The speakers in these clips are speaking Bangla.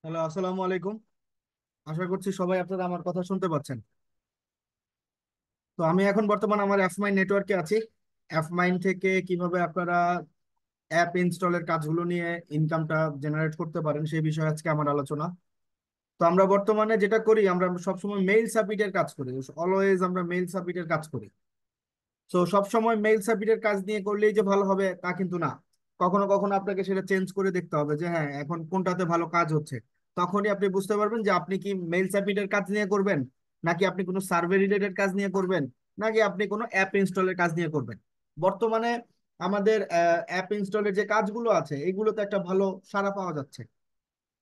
হ্যালো, আসসালামু আলাইকুম। আশা করছি সবাই আপনারা আমার কথা শুনতে পাচ্ছেন। তো আমি এখন বর্তমান আমার অ্যাপমাইন নেটওয়ার্কে আছি। অ্যাপমাইন থেকে কিভাবে আপনারা অ্যাপ ইনস্টলের কাজগুলো নিয়ে ইনকামটা জেনারেট করতে পারেন সেই বিষয়ে আজকে আমার আলোচনা। তো আমরা বর্তমানে যেটা করি, আমরা সবসময় মেইল সাবমিটের কাজ করি। অলওয়েজ আমরা মেইল সাবমিটের কাজ করি। তো সবসময় মেইল সাবমিটের কাজ নিয়ে করলেই যে ভালো হবে তা কিন্তু না। কখনো কখনো আপনাকে সেটা চেঞ্জ করে দেখতে হবে যে হ্যাঁ, এখন কোনটাতে ভালো কাজ হচ্ছে। তখনই আপনি বুঝতে পারবেন যে আপনি কি মেইল সাবমিটের কাজ নিয়ে করবেন, নাকি আপনি কোনো সার্ভে রিলেটেড কাজ নিয়ে করবেন, নাকি আপনি কোনো অ্যাপ ইনস্টলের কাজ নিয়ে করবেন। বর্তমানে আমাদের অ্যাপ ইনস্টলের যে কাজগুলো আছে এগুলোতে একটা ভালো সাড়া পাওয়া যাচ্ছে।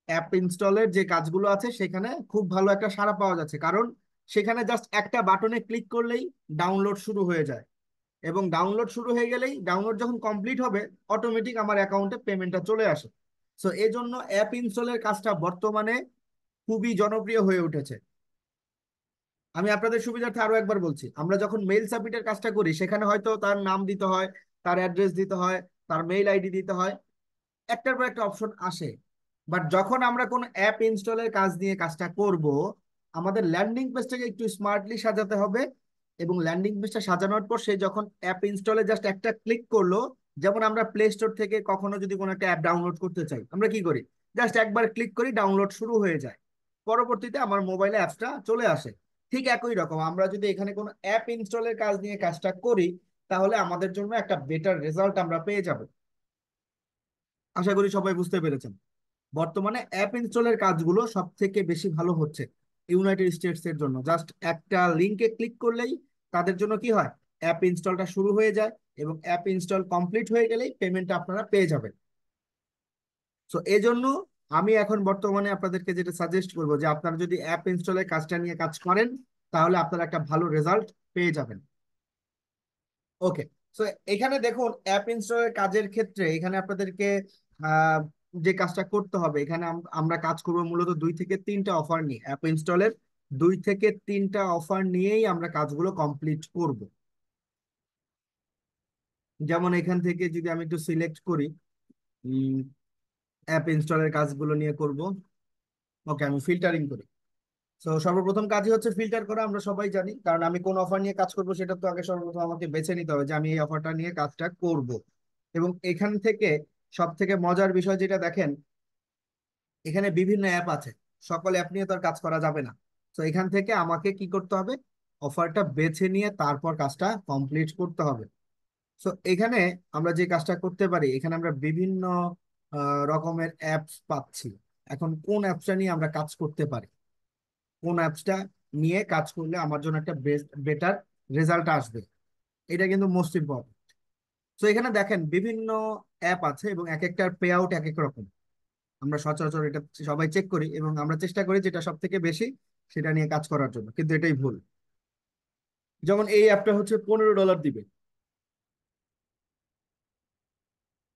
অ্যাপ ইনস্টলের যে কাজগুলো আছে সেখানে খুব ভালো একটা সাড়া পাওয়া যাচ্ছে, কারণ সেখানে জাস্ট একটা বাটনে ক্লিক করলেই ডাউনলোড শুরু হয়ে যায়। এবং ডাউনলোড শুরু হয়ে গেলেই, ডাউনলোড যখন কমপ্লিট হবে, অটোমেটিক আমার অ্যাকাউন্টে পেমেন্টটা চলে আসে। সো এই জন্য অ্যাপ ইনস্টলের কাজটা বর্তমানে খুবই জনপ্রিয় হয়ে উঠেছে। আমি আপনাদের সুবিধার্থে আরো একবার বলছি, আমরা যখন মেইল সাবমিটের কাজটা করি সেখানে হয়তো তার নাম দিতে হয়, তার অ্যাড্রেস দিতে হয়, তার মেইল আইডি দিতে হয়, একটার পর একটা অপশন আসে। বাট যখন আমরা কোনো অ্যাপ ইনস্টলের কাজ নিয়ে কাজটা করব, আমাদের ল্যান্ডিং পেজটাকে একটু স্মার্টলি সাজাতে হবে। এবং ল্যান্ডিং পেজটা সাজানোর পর সে যখন অ্যাপ ইনস্টলে জাস্ট একটা ক্লিক করলো, যেমন আমরা প্লে স্টোর থেকে কখনো যদি কোনো একটা অ্যাপ ডাউনলোড করতে চাই আমরা কি করি, জাস্ট একবার ক্লিক করি, ডাউনলোড শুরু হয়ে যায়, পরবর্তীতে আমার মোবাইলে অ্যাপসটা চলে আসে। ঠিক একই রকম আমরা যদি এখানে কোনো অ্যাপ ইনস্টলের কাজ নিয়ে কাজটা করি, তাহলে আমাদের জন্য একটা বেটার রেজাল্ট আমরা পেয়ে যাব। আশা করি সবাই বুঝতে পেরেছেন। বর্তমানে অ্যাপ ইনস্টলের কাজগুলো সব থেকে বেশি ভালো হচ্ছে ইউনাইটেড স্টেটস এর জন্য। জাস্ট একটা লিঙ্কে ক্লিক করলেই তাদের জন্য কি হয়, অ্যাপ ইনস্টলটা শুরু হয়ে যায়, এবং অ্যাপ ইনস্টল কমপ্লিট হয়ে গেলেই পেমেন্টটা আপনারা পেয়ে যাবেন। সো এই জন্য আমি এখন বর্তমানে আপনাদেরকে যেটা সাজেস্ট করবো যে আপনারা যদি অ্যাপ ইনস্টলের কাজটা নিয়ে কাজ করেন, তাহলে আপনারা একটা ভালো রেজাল্ট পেয়ে যাবেন। ওকে। সো এখানে দেখুন, অ্যাপ ইনস্টলের কাজের ক্ষেত্রে এখানে আপনাদেরকে আহ, যে কাজটা করতে হবে, এখানে আমরা কাজ করব মূলত 2 থেকে 3টা অফার নিয়ে। অ্যাপ ইনস্টলের 2 থেকে 3টা অফার নিয়েই আমরা কাজগুলো কমপ্লিট করব। যেমন এখান থেকে যদি আমি একটু সিলেক্ট করি, অ্যাপ ইনস্টলের কাজগুলো নিয়ে করব। ওকে, আমি ফিল্টারিং করি। তো সর্বপ্রথম কাজই হচ্ছে ফিল্টার করা, আমরা সবাই জানি, কারণ আমি কোন অফার নিয়ে কাজ করব সেটা তো আগে সর্বপ্রথম আমাকে বেছে নিতে হবে যে আমি এই অফারটা নিয়ে কাজটা করব। এবং এখান থেকে সব থেকে মজার বিষয় যেটা দেখেন, এখানে বিভিন্ন অ্যাপ আছে, সকল অ্যাপ নিয়ে তো আর কাজ করা যাবে না। তো এখান থেকে আমাকে কি করতে হবে, অফারটা বেছে নিয়ে তারপর কাজটা কমপ্লিট করতে হবে। তো এখানে আমরা যে কাজটা করতে পারি, এখানে আমরা বিভিন্ন রকমের অ্যাপস পাচ্ছি। এখন কোন অ্যাপসটা নিয়ে আমরা কাজ করতে পারি, কোন অ্যাপসটা নিয়ে কাজ করলে আমার জন্য একটা বেটার রেজাল্ট আসবে, এটা কিন্তু মোস্ট ইম্পর্টেন্ট। তো এখানে দেখেন বিভিন্ন অ্যাপ আছে এবং এক একটার পে আউট এক এক রকম। আমরা সচরাচর এটা সবাই চেক করি এবং আমরা চেষ্টা করি যেটা সব থেকে বেশি সেটা নিয়ে কাজ করার জন্য, কিন্তু এটাই ভুল। যেমন এই অ্যাপটা হচ্ছে $15 দিবে,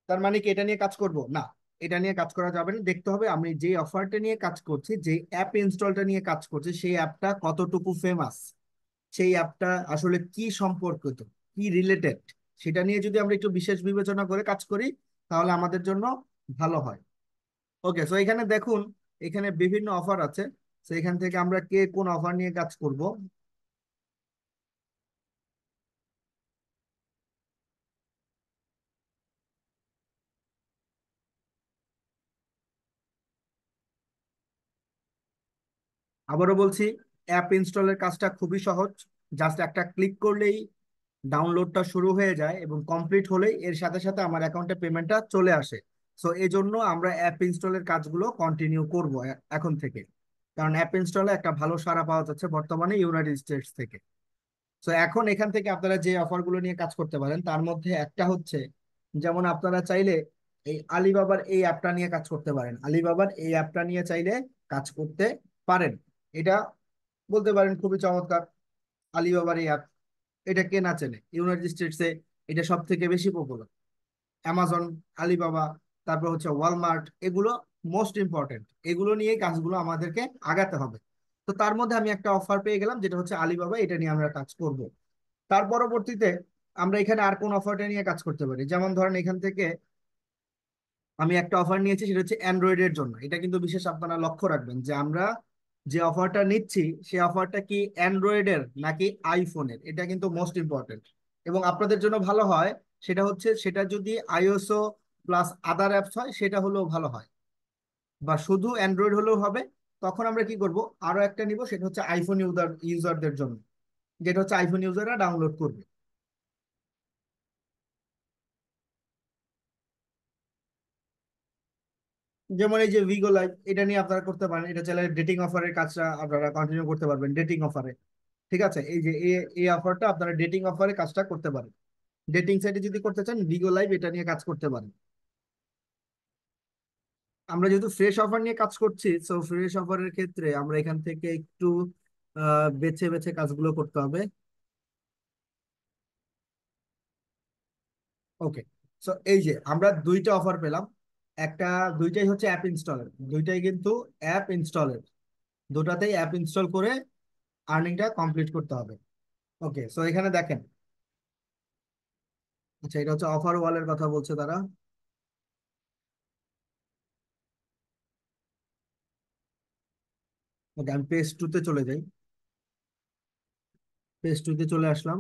তার মানে কি এটা নিয়ে কাজ করব না? এটা নিয়ে কাজ করা যাবে না। দেখতে হবে আমি যে অফারটা নিয়ে কাজ করছি, যে অ্যাপ ইনস্টলটা নিয়ে কাজ করছি, সেই অ্যাপটা কতটুকু ফেমাস, সেই অ্যাপটা আসলে কি সম্পর্কিত, কি রিলেটেড, সেটা নিয়ে যদি আমরা একটু বিশেষ বিবেচনা করে কাজ করি, তাহলে আমাদের জন্য ভালো হয়। ওকে, সো এখানে দেখুন, এখানে বিভিন্ন অফার আছে। তো এখান থেকে আমরা কে কোন অফার নিয়ে কাজ করব। আবারও বলছি, অ্যাপ ইনস্টলের কাজটা খুবই সহজ। জাস্ট একটা ক্লিক করলেই ডাউনলোডটা শুরু হয়ে যায় এবং কমপ্লিট হলেই এর সাথে সাথে আমার অ্যাকাউন্টে পেমেন্টটা চলে আসে। সো এই জন্য আমরা অ্যাপ ইনস্টলের কাজগুলো কন্টিনিউ করব এখন থেকে, কারণ অ্যাপ ইনস্টলে একটা ভালো সাড়া পাওয়া যাচ্ছে বর্তমানে ইউনাইটেড স্টেটস থেকে। সো এখন এখান থেকে আপনারা যে অফারগুলো নিয়ে কাজ করতে পারেন তার মধ্যে একটা হচ্ছে, যেমন আপনারা চাইলে এই আলিবাবার এই অ্যাপটা নিয়ে কাজ করতে পারেন। আলিবাবার এই অ্যাপটা নিয়ে চাইলে কাজ করতে পারেন। এটা বলতে পারেন খুবই চমৎকার। আলিবাবার এই অ্যাপ, এটা কে না চেনে, ইউনাইটেড স্টেটসে এটা সব থেকে বেশি পপুলার। অ্যামাজন, আলিবাবা, তারপর হচ্ছে ওয়ালমার্ট, এগুলো মোস্ট ইম্পর্টেন্ট। এগুলো নিয়ে কাজগুলো আমাদেরকে আগাতে হবে। তো তার মধ্যে আমি একটা অফার পেয়ে গেলাম যেটা হচ্ছে আলিবাবা, এটা নিয়ে আমরা কাজ করব। তার পরবর্তীতে আমরা এখানে আর কোন অফারটা নিয়ে কাজ করতে পারি, যেমন ধরেন এখান থেকে আমি একটা অফার নিয়েছি, সেটা হচ্ছে অ্যান্ড্রয়েডের জন্য। এটা কিন্তু বিশেষ আপনারা লক্ষ্য রাখবেন যে আমরা যে অফারটা নিচ্ছি সেই অফারটা কি অ্যান্ড্রয়েডের নাকি আইফোনের, এটা কিন্তু মোস্ট ইম্পর্টেন্ট। এবং আপনাদের জন্য ভালো হয় সেটা হচ্ছে, সেটা যদি আইওএসও প্লাস আদার অ্যাপস হয় সেটা হলেও ভালো হয়, বা শুধু অ্যান্ড্রয়েড হলেও হবে। তখন আমরা কি করব, আরো একটা নিব, সেটা হচ্ছে আইফোন ইউজারদের জন্য, যেটা হচ্ছে আইফোন ইউজাররা ডাউনলোড করবে। যেমন এই যে ভিগো লাইভ, এটা নিয়ে আপনারা করতে পারেন। এটা চাইলে ডেটিং অফারের কাজটা আপনারা কন্টিনিউ করতে পারবেন ডেটিং অফারে। ঠিক আছে, এই যে এই অফারটা আপনারা ডেটিং অফারে কাজটা করতে পারেন। ডেটিং সাইটে যদি করতে চান ভিগো লাইভ এটা নিয়ে কাজ করতে পারেন। আমরা যেহেতু ফ্রেশ অফার নিয়ে কাজ করছি, সো ফ্রেশ অফারের ক্ষেত্রে আমরা এখান থেকে একটু বেছে বেছে কাজগুলো করতে হবে। ওকে, সো এই যে আমরা দুইটা অফার পেলাম। একটা, দুইটাই হচ্ছে অ্যাপ ইনস্টলের, দুইটাই কিন্তু অ্যাপ ইনস্টলের, দুটাতেই অ্যাপ ইনস্টল করে আর্নিংটা কমপ্লিট করতে হবে। ওকে, সো এখানে দেখেন। আচ্ছা, এটা হচ্ছে অফার ওয়ালের কথা বলছে তারা। ওকে, আমি পেজ টু তে চলে যাই। পেজ টু তে চলে আসলাম।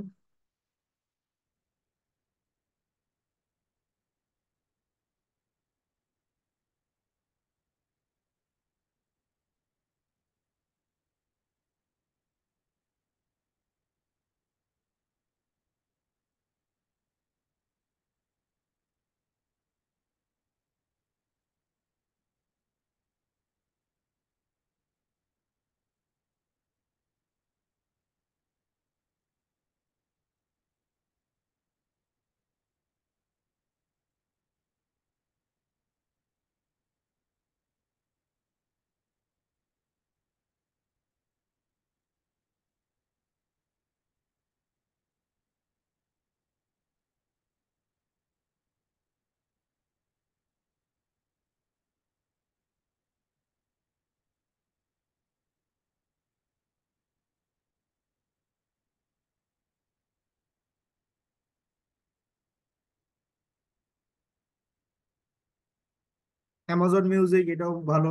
অ্যামাজন মিউজিক, এটাও ভালো।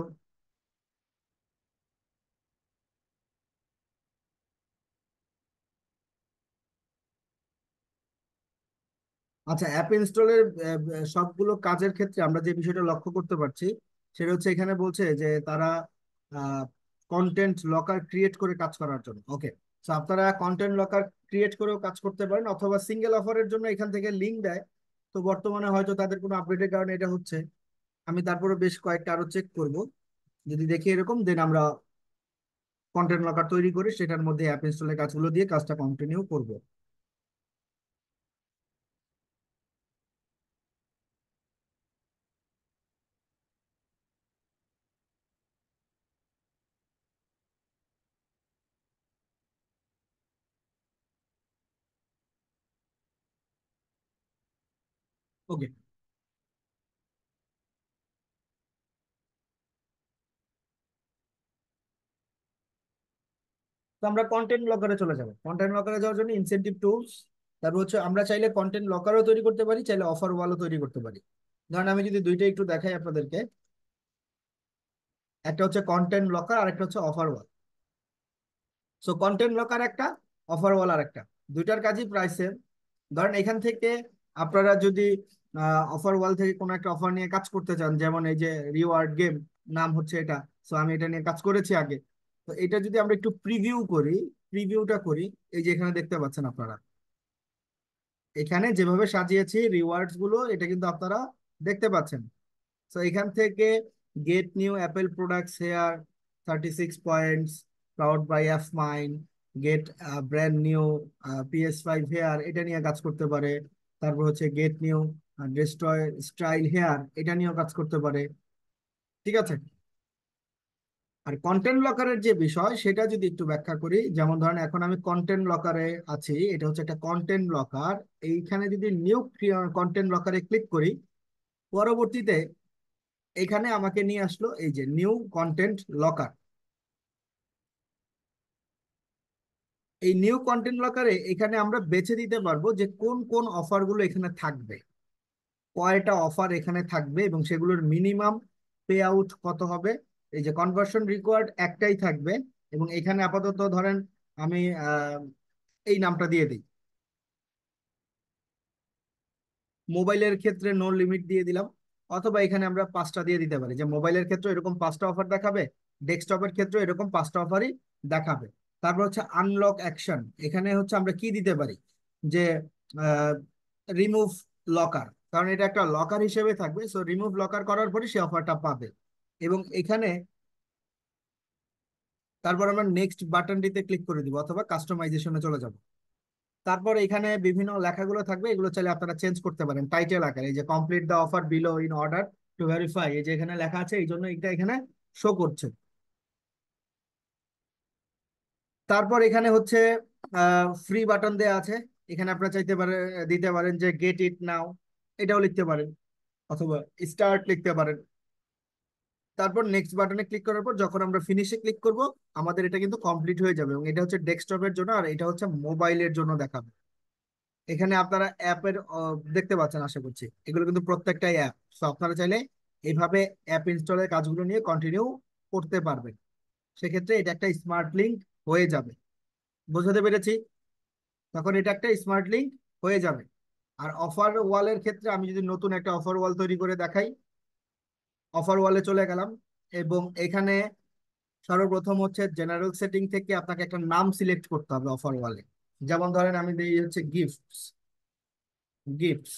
আচ্ছা, অ্যাপ ইনস্টলের সবগুলো কাজের ক্ষেত্রে আমরা যে বিষয়টা লক্ষ্য করতে পারছি, সেটা হচ্ছে এখানে বলছে যে তারা কন্টেন্ট লকার ক্রিয়েট করে কাজ করার জন্য। ওকে, তো আপনারা কন্টেন্ট লকার ক্রিয়েট করেও কাজ করতে পারেন, অথবা সিঙ্গেল অফারের জন্য এখান থেকে লিঙ্ক দেয়। তো বর্তমানে হয়তো তাদের কোনো আপডেটের কারণে এটা হচ্ছে। আমি তারপরে বেশ কয়েকটা আরো চেক করব, যদি দেখি এরকম দেন আমরা কন্টেন্ট লকার তৈরি করে সেটার মধ্যে অ্যাপ ইনস্টলের কাজগুলো দিয়ে কাজটা কন্টিনিউ করব। ওকে, তো আমরা কন্টেন্ট লকারে চলে যাবো। কন্টেন্ট লকারে যাওয়ার জন্য ইনসেনটিভ টুলস, তারপর হচ্ছে আমরা চাইলে কন্টেন্ট লকারও তৈরি করতে পারি, চাইলে অফার ওয়ালও তৈরি করতে পারি। ধরেন আমি যদি দুইটা একটু দেখাই আপনাদেরকে, একটা হচ্ছে কন্টেন্ট লকার আর একটা হচ্ছে অফার ওয়াল। সো কন্টেন্ট লকার একটা, অফার ওয়াল আর একটা, দুইটার কাজই প্রায় সেম। ধরেন এখান থেকে আপনারা যদি অফার ওয়াল থেকে কোনো একটা অফার নিয়ে কাজ করতে চান, যেমন এই যে রিওয়ার্ড গেম নাম হচ্ছে এটা, সো আমি এটা নিয়ে কাজ করেছি আগে। তো এটা যদি আমরা একটু প্রিভিউ করি, প্রিভিউটা করি, এই যে এখানে দেখতে পাচ্ছেন আপনারা, এখানে যেভাবে সাজিয়েছি রিওয়ার্ডস গুলো, এটা কিন্তু আপনারা দেখতে পাচ্ছেন। তো এখান থেকে get new Apple products here 36 points, proud by app mine, get brand new PS5 here, এটা নিয়ে কাজ করতে পারে। তারপর হচ্ছে get new destroy style here, এটা নিয়েও কাজ করতে পারে। ঠিক আছে, আর কন্টেন্ট লকারের যে বিষয় সেটা যদি একটু ব্যাখ্যা করি, যেমন ধরেন এখন আমি কন্টেন্ট লকারে আছি, এটা হচ্ছে একটা কন্টেন্ট লকার। এইখানে যদি নিউ কন্টেন্ট লকারে ক্লিক করি, পরবর্তীতে এখানে আমাকে নিয়ে আসলো এই যে নিউ কন্টেন্ট লকার। এই নিউ কন্টেন্ট লকারে এখানে আমরা বেছে দিতে পারবো যে কোন কোন অফার গুলো এখানে থাকবে। কয়টা অফার এখানে থাকবে এবং সেগুলোর মিনিমাম পে আউট কত হবে। এই যে কনভার্সন রিকোয়ার্ড একটাই থাকবে, এবং এখানে আপাতত ধরেন আমি এই নামটা দিয়ে দিই, মোবাইলের ক্ষেত্রে নো লিমিট দিয়ে দিলাম। অথবা এখানে আমরা 5টা দিয়ে দিতে পারি, যে মোবাইলের ক্ষেত্রে এরকম 5টা অফার দেখাবে, ডেস্কটপের ক্ষেত্রে এরকম 5টা অফারই দেখাবে। তারপর হচ্ছে আনলক অ্যাকশন, এখানে হচ্ছে আমরা কি দিতে পারি, যে রিমুভ লকার, কারণ এটা একটা লকার হিসেবে থাকবে, সো রিমুভ লকার করার পরে সে অফারটা পাবে। এবং এখানে তারপর আমরা নেক্সট বাটনটিতে ক্লিক করে দিব অথবা কাস্টমাইজেশনে চলে যাব। তারপর এখানে বিভিন্ন লেখাগুলো থাকবে, এগুলো চাইলে আপনারা চেঞ্জ করতে পারেন টাইটেল আকারে। এই যে complete the offer below in order to verify, এই যে এখানে লেখা আছে, এই জন্য এটা এখানে শো করছে। তারপর এখানে হচ্ছে ফ্রি বাটন দেয়া আছে, এখানে আপনারা চাইতে পারেন, দিতে পারেন যে গেট ইট নাও, এটাও লিখতে পারেন, অথবা স্টার্ট লিখতে পারেন। তারপর নেক্সট বাটনে ক্লিক করার পর যখন আমরা ফিনিশে ক্লিক করব, আমাদের এটা কিন্তু কমপ্লিট হয়ে যাবে, এবং এটা হচ্ছে ডেস্কটপের জন্য আর এটা হচ্ছে মোবাইলের জন্য দেখাবে। এখানে আপনারা অ্যাপের দেখতে পাচ্ছেন আশা করছি, এগুলো কিন্তু প্রত্যেকটাই অ্যাপ। তো আপনারা চাইলে এইভাবে অ্যাপ ইনস্টলের কাজগুলো নিয়ে কন্টিনিউ করতে পারবেন। সেক্ষেত্রে এটা একটা স্মার্ট লিঙ্ক হয়ে যাবে। বোঝাতে পেরেছি? তখন এটা একটা স্মার্ট লিঙ্ক হয়ে যাবে। আর অফার ওয়ালের ক্ষেত্রে আমি যদি নতুন একটা অফার ওয়াল তৈরি করে দেখাই, অফার ওয়ালে চলে গেলাম, এবং এখানে সর্বপ্রথম হচ্ছে জেনারেল সেটিং থেকে আপনাকে একটা নাম সিলেক্ট করতে হবে অফার ওয়ালে। যেমন ধরেন আমি দিই হচ্ছে গিফটস, গিফটস।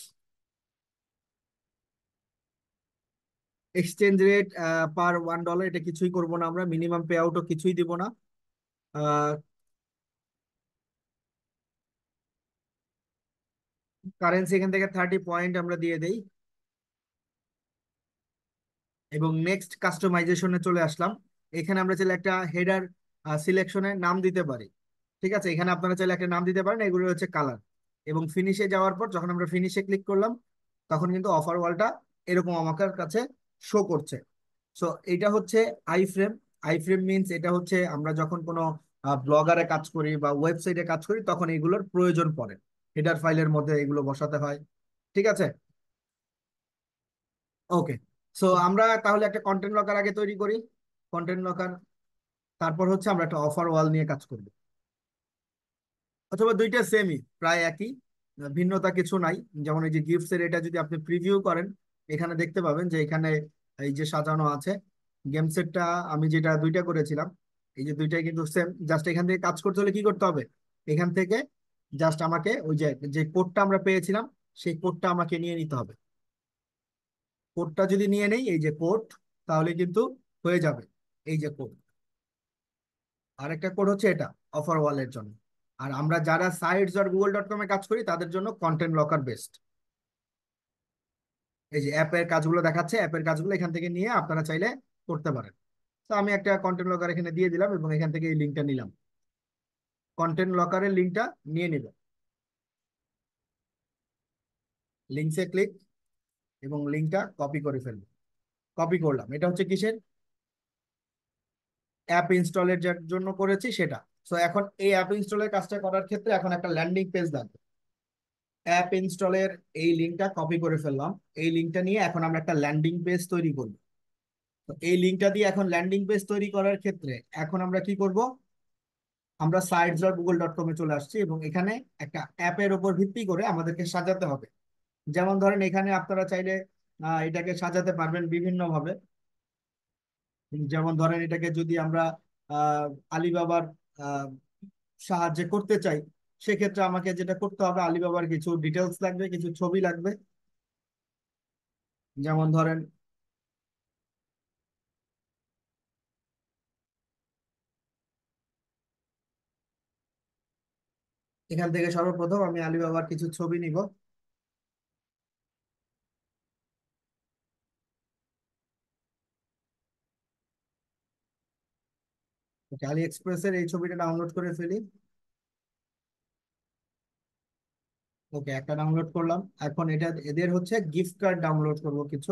এক্সচেঞ্জ রেট পার $1, এটা কিছুই করব না, আমরা মিনিমাম পে আউটও কিছুই দিব না। কারেন্সি এখান থেকে 30 পয়েন্ট আমরা দিয়ে দেই, এবং নেক্সট কাস্টমাইজেশনে চলে আসলাম। এখানে আমরা চাইলে একটা হেডার সিলেকশনে নাম দিতে পারি। ঠিক আছে, এখানে আপনারা চাইলে একটা নাম দিতে পারেন, এগুলো হচ্ছে কালার। এবং ফিনিশে যাওয়ার পর যখন আমরা ফিনিশে ক্লিক করলাম, তখন কিন্তু অফার ওয়ালটা এরকম আমার কাছে শো করছে। সো এটা হচ্ছে I frame. I frame means এটা হচ্ছে আমরা যখন কোনো ব্লগারে কাজ করি বা ওয়েবসাইটে কাজ করি, তখন এগুলোর প্রয়োজন পড়ে, হেডার ফাইলের মধ্যে এগুলো বসাতে হয়। ঠিক আছে, ওকে। সো আমরা তাহলে একটা কন্টেন্ট লকার আগে তৈরি করি, কন্টেন্ট লকার। তারপর হচ্ছে আমরা একটা অফার ওয়াল নিয়ে কাজ করব, অথবা দুইটা সেমই প্রায় একই, ভিন্নতা কিছু নাই। যেমন এই যে গিফটস এর এটা যদি আপনি প্রিভিউ করেন, এখানে দেখতে পাবেন যে এখানে এই যে সাজানো আছে গেম সেটটা, আমি যেটা দুইটা করেছিলাম, এই যে দুইটাই কিন্তু সেম। জাস্ট এখান থেকে কাজ করতে হলে কি করতে হবে, এখান থেকে জাস্ট আমাকে ওই যে যে কোডটা আমরা পেয়েছিলাম, সেই কোডটা আমাকে নিয়ে নিতে হবে। কোডটা যদি নিয়ে নেই, এই যে কোড, তাহলে কিন্তু হয়ে যাবে। এই যে কোড, আরেকটা কোড হচ্ছে এটা অফার ওয়ালের জন্য। আর আমরা যারা সাইটস আর গুগল.com এ কাজ করি তাদের জন্য কন্টেন্ট লকার বেস্ট। এই যে অ্যাপের কাজগুলো দেখাচ্ছে, অ্যাপের কাজগুলো এখান থেকে নিয়ে আপনারা চাইলে করতে পারেন। তো আমি একটা কন্টেন্ট লকার এখানে দিয়ে দিলাম, এবং এখান থেকে এই লিঙ্কটা নিলাম, কন্টেন্ট লকারের লিঙ্কটা নিয়ে নিব। লিঙ্কসে ক্লিক, এবং লিঙ্কটা কপি করে ফেলবো। কপি করলাম, এটা হচ্ছে কিসের, অ্যাপ ইনস্টলের জন্য করেছি সেটা। সো এখন এই অ্যাপ ইনস্টলের কাজটা করার ক্ষেত্রে এখন একটা ল্যান্ডিং পেজ লাগবে। অ্যাপ ইনস্টলের এই লিঙ্কটা কপি করে ফেললাম। এই লিঙ্কটা নিয়ে এখন আমরা একটা ল্যান্ডিং পেজ তৈরি করব। তো এই লিঙ্কটা দিয়ে এখন ল্যান্ডিং পেজ তৈরি করার ক্ষেত্রে এখন আমরা কি করব, আমরা sites.google.com-এ চলে আসছি, এবং এখানে একটা অ্যাপের উপর ভিত্তি করে আমাদেরকে সাজাতে হবে। যেমন ধরেন এখানে আপনারা চাইলে এটাকে সাজাতে পারবেন বিভিন্ন ভাবে। যেমন ধরেন এটাকে যদি আমরা আহ আলিবাবার আহ সাহায্যে করতে চাই, সেক্ষেত্রে আমাকে যেটা করতে হবে, আলিবাবার কিছু ডিটেলস লাগবে, কিছু ছবি লাগবে। যেমন ধরেন এখান থেকে সর্বপ্রথম আমি আলিবাবার কিছু ছবি নিব। আলি এক্সপ্রেসের এই ছবিটা ডাউনলোড করে ফেলি। ওকে, একটা ডাউনলোড করলাম। এখন এটা এদের হচ্ছে গিফট কার্ড ডাউনলোড করব কিছু।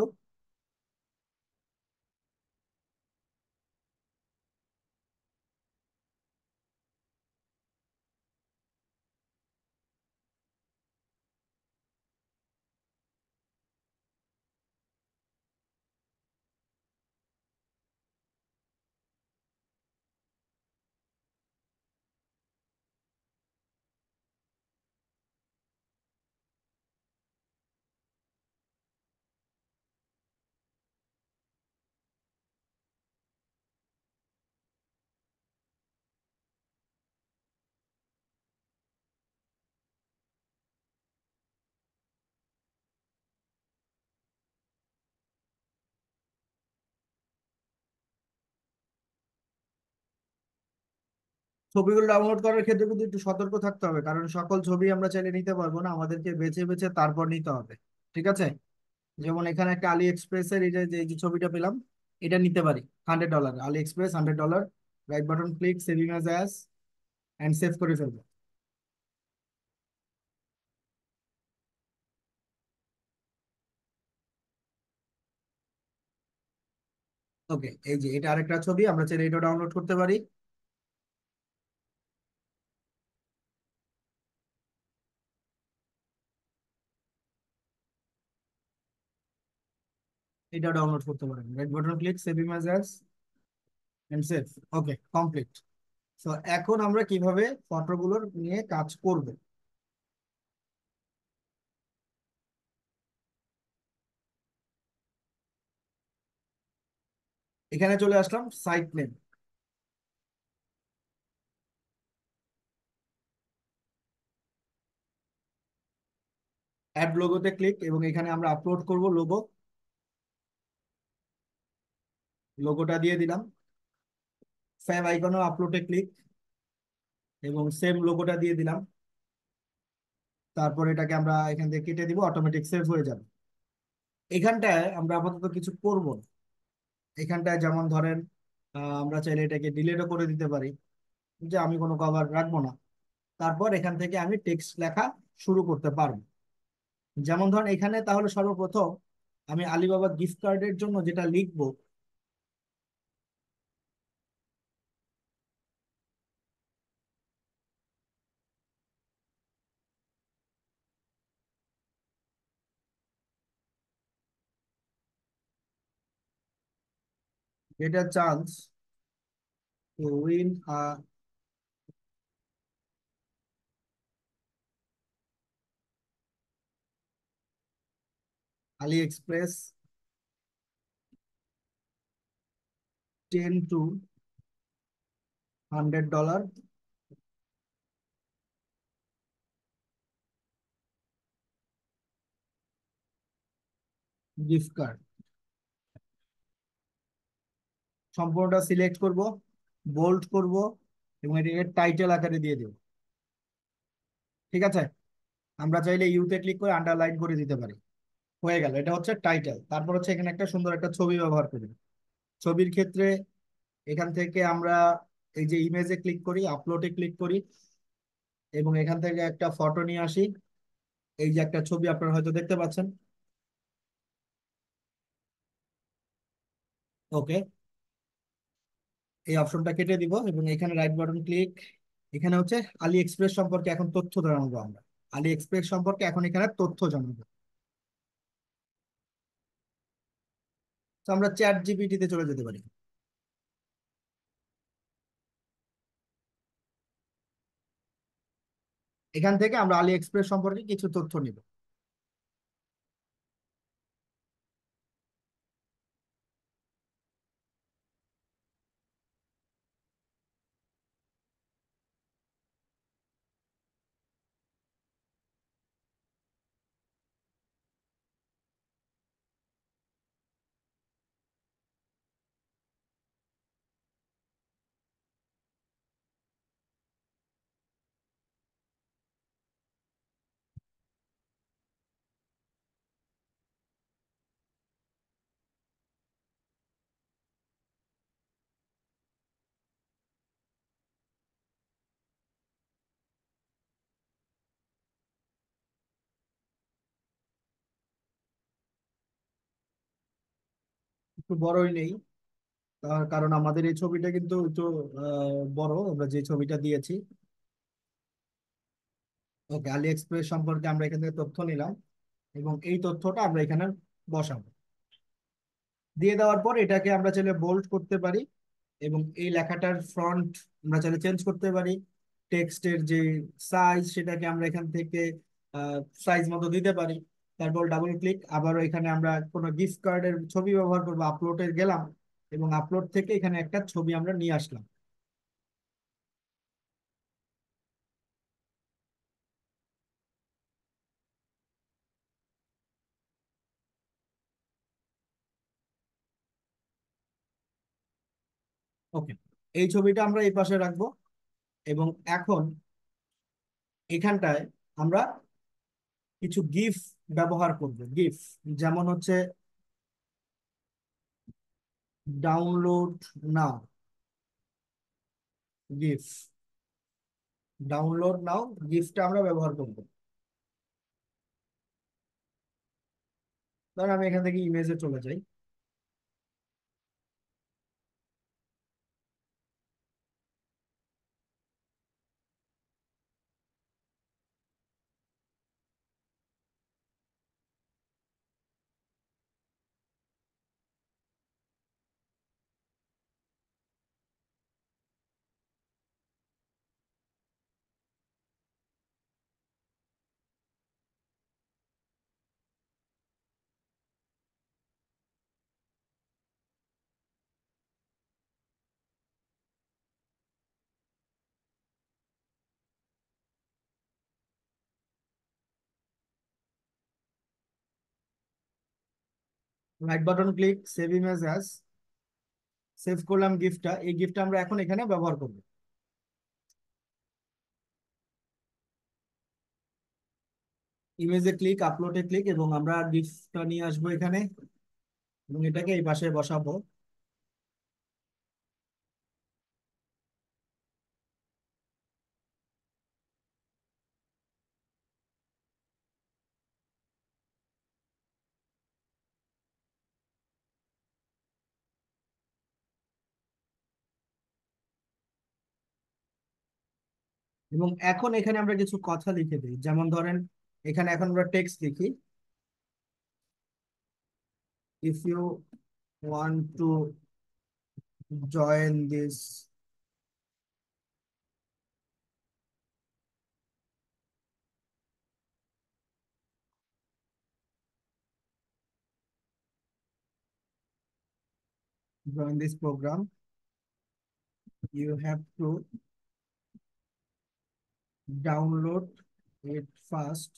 ছবিগুলো ডাউনলোড করার ক্ষেত্রে কিন্তু একটু সতর্ক থাকতে হবে, কারণ সকল ছবি আমরা চাইলে নিতে পারবো না, আমাদেরকে বেছে বেছে তারপর নিতে হবে। ঠিক আছে? যেমন এখানে একটা আলি এক্সপ্রেসের এই যে যে যে ছবিটা পেলাম, এটা নিতে পারি $100, AliExpress $100। Right button click, saving as and save করে ফেলবো। ওকে, এই যে এটা আরেকটা ছবি, আমরা চাইলে এটা ডাউনলোড করতে পারি। এটা ডাউনলোড করতে পারেন, right button click, saving as and save. Okay, complete. তো এখন আমরা কিভাবে ফটোগুলোর নিয়ে কাজ করব। এখানে চলে আসলাম সাইট নেম, অ্যাড লোগোতে ক্লিক, এবং এখানে আমরা আপলোড করব লোগো। লোগোটা দিয়ে দিলাম। ফ্যাব আইকনও আপলোডে ক্লিক, এবং সেম লোগোটা দিয়ে দিলাম। তারপর এটাকে আমরা এখান থেকে কেটে দিব, অটোমেটিক সেভ হয়ে যাবে। এখানটায় আমরা আপাতত কিছু করব না। এখানটায় যেমন ধরেন, আমরা চাইলে এটাকে ডিলিটও করে দিতে পারি, যে আমি কোনো কভার রাখবো না। তারপর এখান থেকে আমি টেক্সট লেখা শুরু করতে পারবো। যেমন ধরেন এখানে তাহলে সর্বপ্রথম আমি আলিবাবা গিফট কার্ডের জন্য যেটা লিখবো, এটা chance to win Ali express 10 to $100 gift card. সম্পূর্ণটা সিলেক্ট করব, বোল্ড করব, এবং এটাকে টাইটেল আকারে দিয়ে দেব। ঠিক আছে? আমরা চাইলে ইউতে ক্লিক করে আন্ডারলাইন করে দিতে পারি। হয়ে গেল, এটা হচ্ছে টাইটেল। তারপর হচ্ছে এখানে একটা সুন্দর একটা ছবি ব্যবহার করি। ছবির ক্ষেত্রে এখান থেকে আমরা এই যে ইমেজে ক্লিক করি, আপলোডে ক্লিক করি, এবং এখান থেকে একটা ফটো নিয়ে আসি। এই যে একটা ছবি আপনারা হয়তো দেখতে পাচ্ছেন। ওকে, এই অপশনটা কেটে দিব, এবং এখানে রাইট বাটন ক্লিক। এখানে হচ্ছে আলি এক্সপ্রেস সম্পর্কে এখন তথ্য জানাবো আমরা। আলি এক্সপ্রেস সম্পর্কে এখন এখানে তথ্য জানাবো। তো আমরা চ্যাট জিপিটিতে চলে যেতে পারি। এখান থেকে আমরা আলি এক্সপ্রেস সম্পর্কে কিছু তথ্য নিব। একটু বড়ই নেই, তার কারণ আমাদের এই ছবিটা কিন্তু একটু বড়, আমরা যে ছবিটা দিয়েছি। ওকে, আলি এক্সপ্রেস সম্পর্কে আমরা এখান থেকে তথ্য নিলাম, এবং এই তথ্যটা আমরা এখানে বসাবো। দিয়ে দেওয়ার পর এটাকে আমরা চাইলে বোল্ড করতে পারি, এবং এই লেখাটার ফন্ট আমরা চাইলে চেঞ্জ করতে পারি। টেক্সটের যে সাইজ, সেটাকে আমরা এখান থেকে সাইজ মতো দিতে পারি। তারপর ডাবল ক্লিক, আবারও এখানে আমরা কোনো গিফট কার্ডের ছবি ব্যবহার করবো, আপলোডে গেলাম, এবং আপলোড থেকে এখানে একটা ছবি আমরা নিয়ে আসলাম। ওকে, এই ছবিটা আমরা এই পাশে রাখবো। এবং এখন এখানটায় আমরা কিছু গিফ ব্যবহার করব। গিফ যেমন হচ্ছে ডাউনলোড নাও, গিফ ডাউনলোড নাও গিফটটা আমরা ব্যবহার করব। ধর আমি এখান থেকে ইমেজে চলে যাই। Right button click, save image as, save করলাম গিফটটা। এই গিফটটা আমরা এখন এখানে ব্যবহার করব। ইমেজে ক্লিক, আপলোডে ক্লিক, এবং আমরা গিফটটা নিয়ে আসবো এখানে এবং এটাকে এই পাশে বসাবো। এবং এখন এখানে আমরা কিছু কথা লিখে দিই, যেমন ধরেন এখানে এখন আমরা টেক্সট লিখি, if you want to join this program, you have to download it first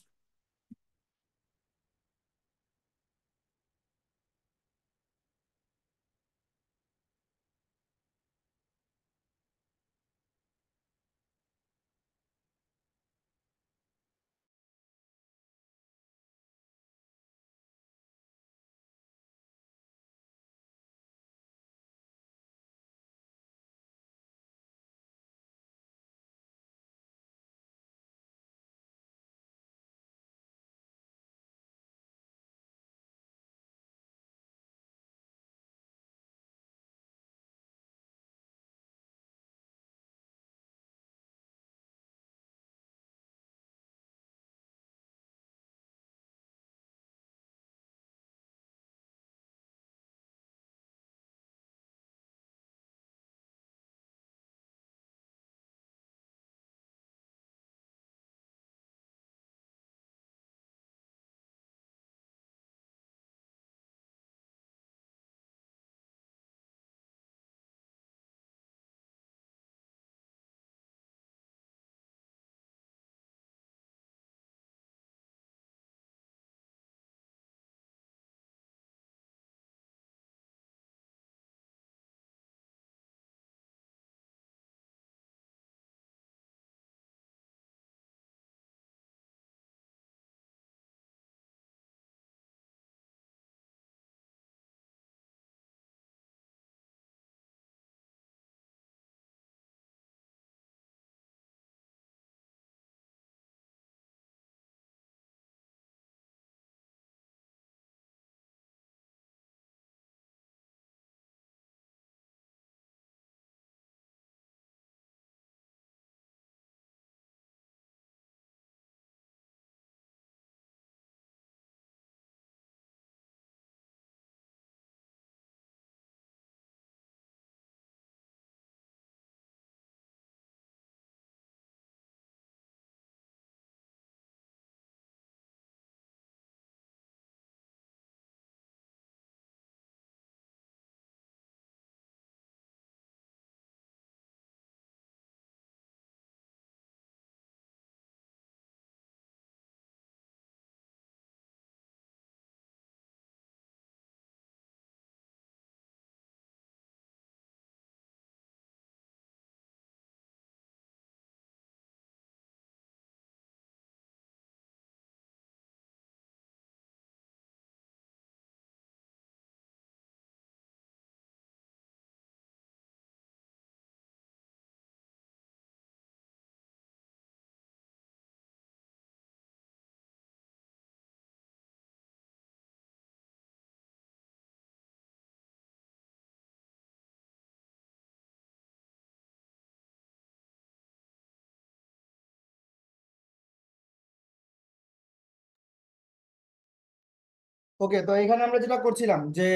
okay, তো এখানে আমরা যেটা করছিলাম যে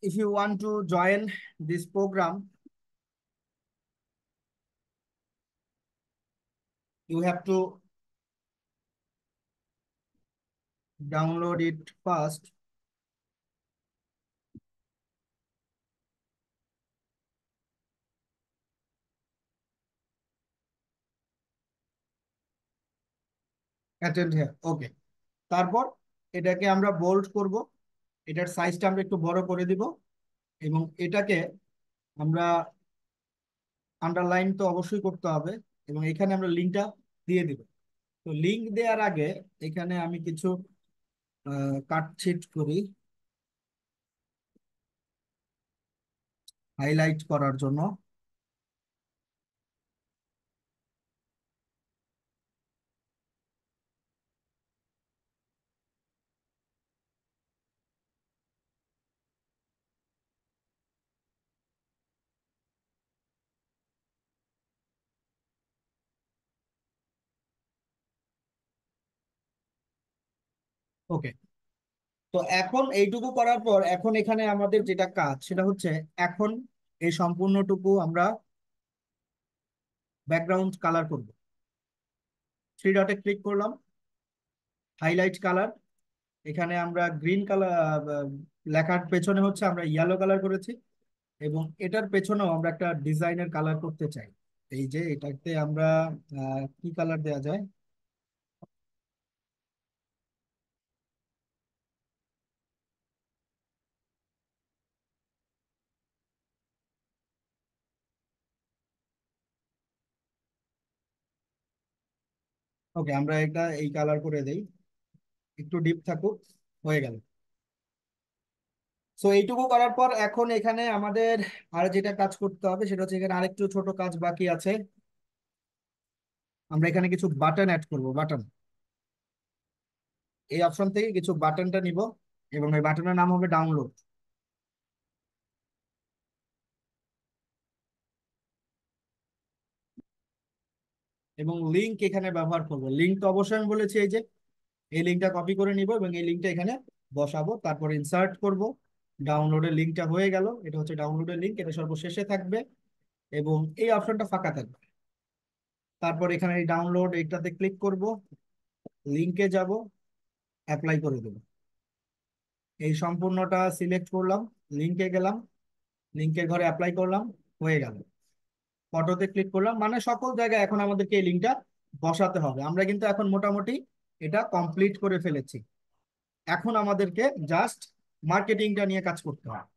if you want to join this program, you have to download it first. Attend here, okay. তারপর এটাকে আমরা বোল্ড করব, এটার সাইজটা আমরা একটু বড় করে দিব, এবং এটাকে আমরা আন্ডারলাইন তো অবশ্যই করতে হবে, এবং এখানে আমরা লিঙ্কটা দিয়ে দিব। তো লিঙ্ক দেওয়ার আগে এখানে আমি কিছু কাটছিট করি হাইলাইট করার জন্য। ওকে, তো এখন এইটুকু করার পর এখন এখানে আমাদের যেটা কাজ সেটা হচ্ছে, এখন এই সম্পূর্ণটুকু আমরা ব্যাকগ্রাউন্ড কালার করব। থ্রি ডটে ক্লিক করলাম, হাইলাইট কালার, এখানে আমরা গ্রিন কালার, লেখার পেছনে হচ্ছে আমরা ইয়েলো কালার করেছি, এবং এটার পেছনেও আমরা একটা ডিজাইনের কালার করতে চাই। এই যে এটাতে আমরা কি কালার দেওয়া যায়। ওকে, আমরা এটা এই কালার করে দেই, একটু ডিপ থাকুক, হয়ে গেল। সো এইটুকু করার পর এখন এখানে আমাদের আর যেটা কাজ করতে হবে সেটা হচ্ছে, এখানে আরেকটু ছোট কাজ বাকি আছে। আমরা এখানে কিছু বাটন অ্যাড করব, বাটন। এই অপশন থেকে কিছু বাটনটা নিব, এবং এই বাটনের নাম হবে ডাউনলোড, এবং লিংক এখানে ব্যবহার করব। লিংক তো অবশ্যই আমি বলেছি, এই যে এই লিঙ্কটা কপি করে নিব এবং এই লিঙ্কটা এখানে বসাবো, তারপর ইনসার্ট করব। ডাউনলোডের লিঙ্কটা হয়ে গেল, এটা হচ্ছে ডাউনলোডের লিঙ্ক, এটা সর্বশেষে থাকবে এবং এই অপশনটা ফাঁকা থাকবে। তারপর এখানে এই ডাউনলোড এইটাতে ক্লিক করব, লিঙ্কে যাব, অ্যাপ্লাই করে দেব। এই সম্পূর্ণটা সিলেক্ট করলাম, লিঙ্কে গেলাম, লিঙ্কের ঘরে অ্যাপ্লাই করলাম, হয়ে গেল। ফটোতে ক্লিক করলাম, মানে সকল জায়গায় এখন আমাদেরকে এই লিঙ্কটা বসাতে হবে। আমরা কিন্তু এখন মোটামুটি এটা কমপ্লিট করে ফেলেছি। এখন আমাদেরকে জাস্ট মার্কেটিংটা নিয়ে কাজ করতে হবে।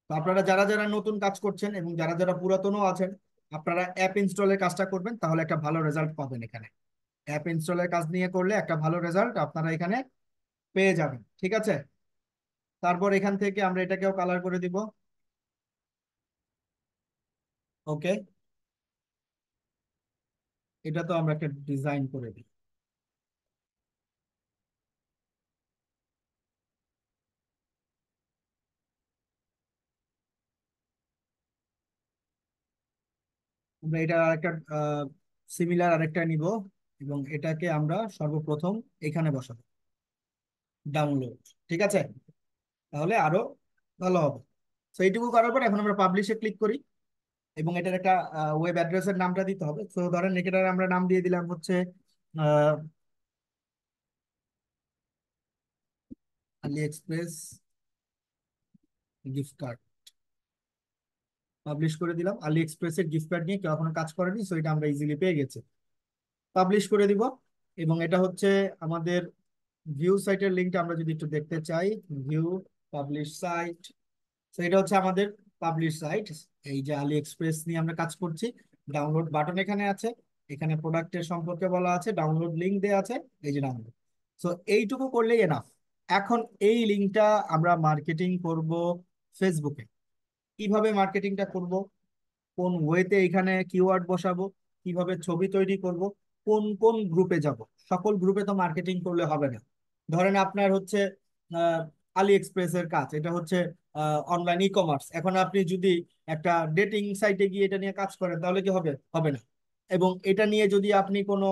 তো আপনারা যারা যারা নতুন কাজ করছেন এবং যারা যারা পুরাতনও আছেন, আপনারা অ্যাপ ইনস্টলের কাজটা করবেন, তাহলে একটা ভালো রেজাল্ট পাবেন এখানে। অ্যাপ ইনস্টলের কাজ নিয়ে করলে একটা ভালো রেজাল্ট আপনারা এখানে পেয়ে যাবেন, ঠিক আছে। তারপর এখান থেকে আমরা এটাকেও কালার করে দিব। ওকে, এটা তো আমরা একটা ডিজাইন করে দিই। আমরা এটা আরেকটা সিমিলার আরেকটা নিব, এবং এটাকে আমরা সর্বপ্রথম এখানে বসাবো, ডাউনলোড, ঠিক আছে। তাহলে আরো ভালো হবে। তো এইটুকু করার পর এখন আমরা পাবলিশে ক্লিক করি, এবং এটার একটা ওয়েব অ্যাড্রেসের নামটা দিতে হবে। তো ধরেন এটার আমরা নাম দিয়ে দিলাম হচ্ছে আলি এক্সপ্রেস গিফট কার্ড। পাবলিশ করে দিলাম, আলি এক্সপ্রেসের গিফট কার্ড নিয়ে কেউ এখনো কাজ করেনি, সো এটা আমরা ইজিলি পেয়ে গেছি। পাবলিশ করে দিব, এবং এটা হচ্ছে আমাদের ভিউ সাইটের লিঙ্কটা আমরা যদি একটু দেখতে চাই, ভিউ পাবলিশ সাইট। তো এটা হচ্ছে আমাদের পাবলিশ সাইট। এই যে আলি এক্সপ্রেস নিয়ে আমরা কাজ করছি, ডাউনলোড বাটন এখানে আছে, এখানে প্রোডাক্টের সম্পর্কে বলা আছে, ডাউনলোড লিঙ্ক দেওয়া আছে, এই যে ডাউনলোড। সো এইটুকু করলেই এনাফ। এখন এই লিঙ্কটা আমরা মার্কেটিং করব ফেসবুকে। কিভাবে মার্কেটিংটা করব, কোন ওয়েতে এখানে কিওয়ার্ড বসাবো, কিভাবে ছবি তৈরি করব, কোন কোন গ্রুপে যাব। সকল গ্রুপে তো মার্কেটিং করলে হবে না। ধরেন আপনার হচ্ছে আহ, আলি এক্সপ্রেসের কাজ, এটা হচ্ছে অনলাইন ই কমার্স। এখন আপনি যদি একটা ডেটিং সাইটে গিয়ে এটা নিয়ে কাজ করেন, তাহলে কি হবে? হবে না। এবং এটা নিয়ে যদি আপনি কোনো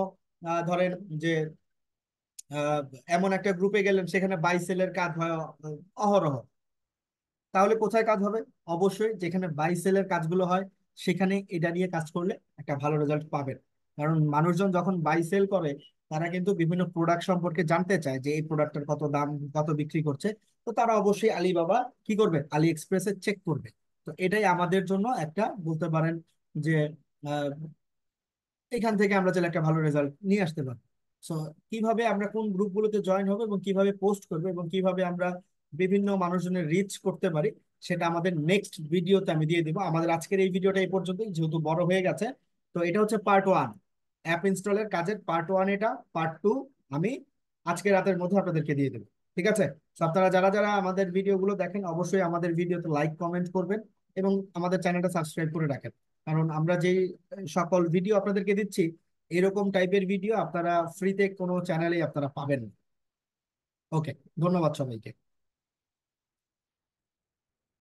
ধরেন যে আহ, এমন একটা গ্রুপে গেলেন সেখানে বাই সেলের কাজ হয় অহরহ, তাহলে কোথায় কাজ হবে? অবশ্যই যেখানে বাই সেলের কাজগুলো হয় সেখানে এটা নিয়ে কাজ করলে একটা ভালো রেজাল্ট পাবেন। কারণ মানুষজন যখন বাই সেল করে তারা কিন্তু বিভিন্ন প্রোডাক্ট সম্পর্কে জানতে চায় যে এই প্রোডাক্টের কত দাম, কত বিক্রি করছে। তো তারা অবশ্যই আলিবাবা কি করবে, আলি এক্সপ্রেসে চেক করবে। তো এটাই আমাদের জন্য একটা বলতে পারেন যে এখান থেকে আমরা চাইলে একটা ভালো রেজাল্ট নিয়ে আসতে পারি। সো কিভাবে আমরা কোন গ্রুপগুলোতে জয়েন হবে এবং কিভাবে পোস্ট করবে এবং কিভাবে আমরা বিভিন্ন মানুষজনের রিচ করতে পারি, সেটা আমাদের নেক্সট ভিডিওতে আমি দিয়ে দিব। আমাদের আজকের এই ভিডিওটা এই পর্যন্তই, যেহেতু বড় হয়ে গেছে। তো এটা হচ্ছে পার্ট 1, অ্যাপ ইনস্টলের কাজের পার্ট 1 এটা। পার্ট 2 আমি আজকে রাতের মধ্যে আপনাদেরকে দিয়ে দেবো। ঠিক আছে? তো আপনারা যারা যারা আমাদের ভিডিওগুলো দেখেন অবশ্যই আমাদের ভিডিওতে লাইক কমেন্ট করবেন এবং আমাদের চ্যানেলটা সাবস্ক্রাইব করে রাখেন। কারণ আমরা যেই সকল ভিডিও আপনাদেরকে দিচ্ছি এরকম টাইপের ভিডিও আপনারা ফ্রিতে কোনো চ্যানেলে আপনারা পাবেন না। ওকে, ধন্যবাদ সবাইকে।